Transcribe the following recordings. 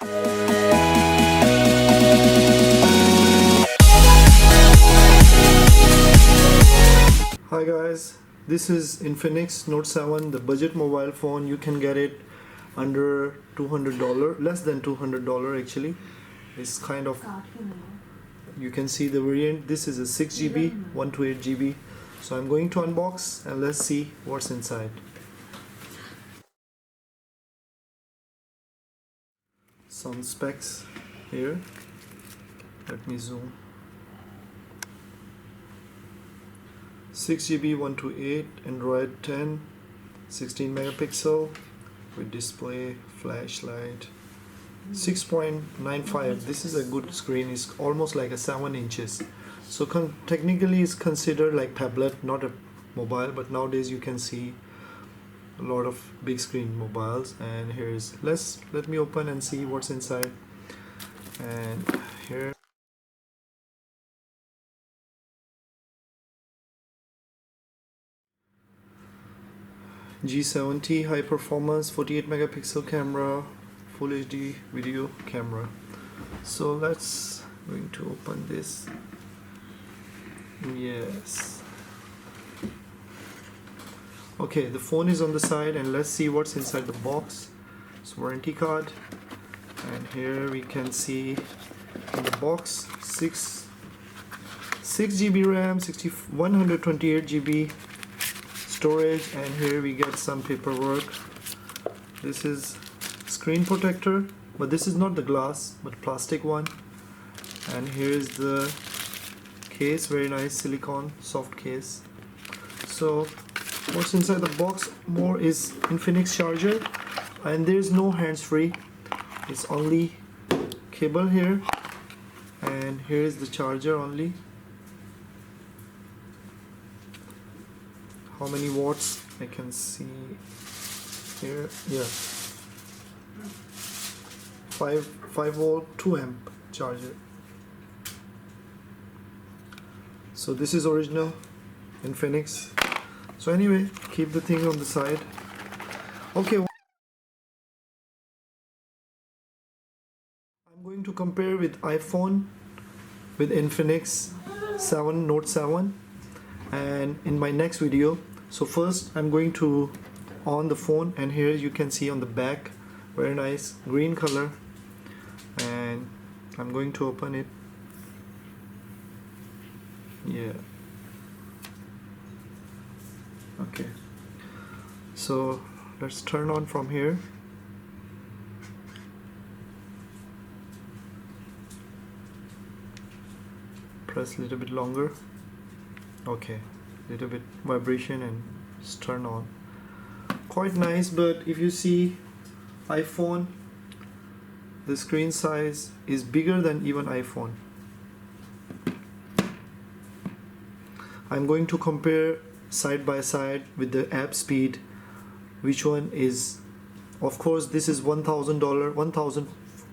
Hi guys, this is Infinix Note 7, the budget mobile phone. You can get it under $200, less than $200 actually. It's kind of, you can see the variant. This is a 6GB, 128GB. So I'm going to unbox and let's see what's inside. Some specs here. Let me zoom. 6GB 128, Android 10, 16 megapixel with display, flashlight, 6.95. This is a good screen. It's almost like a 7 inches. So technically it's considered like tablet, not a mobile, but nowadays you can see a lot of big screen mobiles. And let me open and see what's inside. And here G70 high performance 48 megapixel camera, full HD video camera. So let's going to open this. Yes. Okay, the phone is on the side and let's see what's inside the box. It's warranty card, and here we can see in the box 6GB RAM, 128GB storage, and here we get some paperwork. This is screen protector, but this is not the glass but plastic one. And here is the case, very nice silicone soft case. So what's inside the box more is Infinix charger, and there's no hands-free, it's only cable here, and here is the charger only. How many watts I can see here? Yeah, 5 volt 2 amp charger. So this is original Infinix. So anyway, keep the thing on the side. Okay, I'm going to compare with iPhone with Infinix 7 Note 7 and in my next video. So first I'm going to on the phone, and here you can see on the back, very nice green color, and I'm going to open it. Yeah, okay, so let's turn on from here. Press a little bit longer. Okay, little bit vibration and just turn on. Quite nice, but if you see iPhone, the screen size is bigger than even iPhone. I'm going to compare side by side with the app speed. Which one is, of course this is $1,000,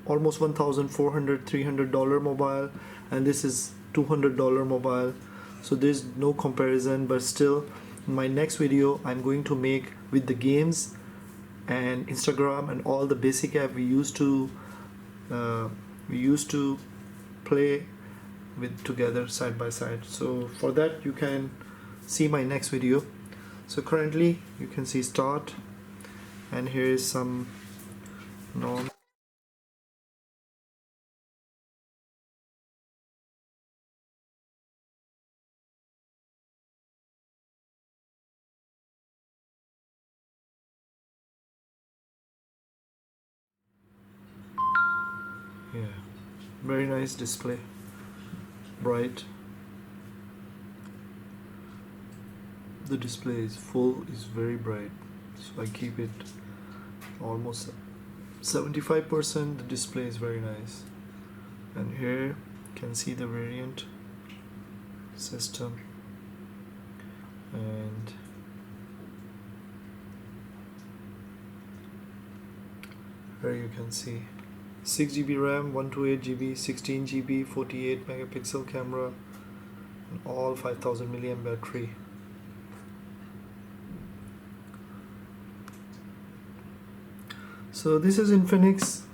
almost $1,400, $300 mobile, and this is $200 mobile. So there's no comparison, but still in my next video I'm going to make with the games and Instagram and all the basic app we used to play with together side by side. So for that you can see my next video. So currently you can see start, and here is some norm. Yeah, very nice display, bright. The display is full, is very bright, so I keep it almost 75%. The display is very nice, and here you can see the variant system, and here you can see 6GB RAM, 128GB, 16GB, 48 megapixel camera, and all 5000 milliamp battery. So this is Infinix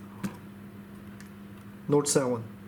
Note 7.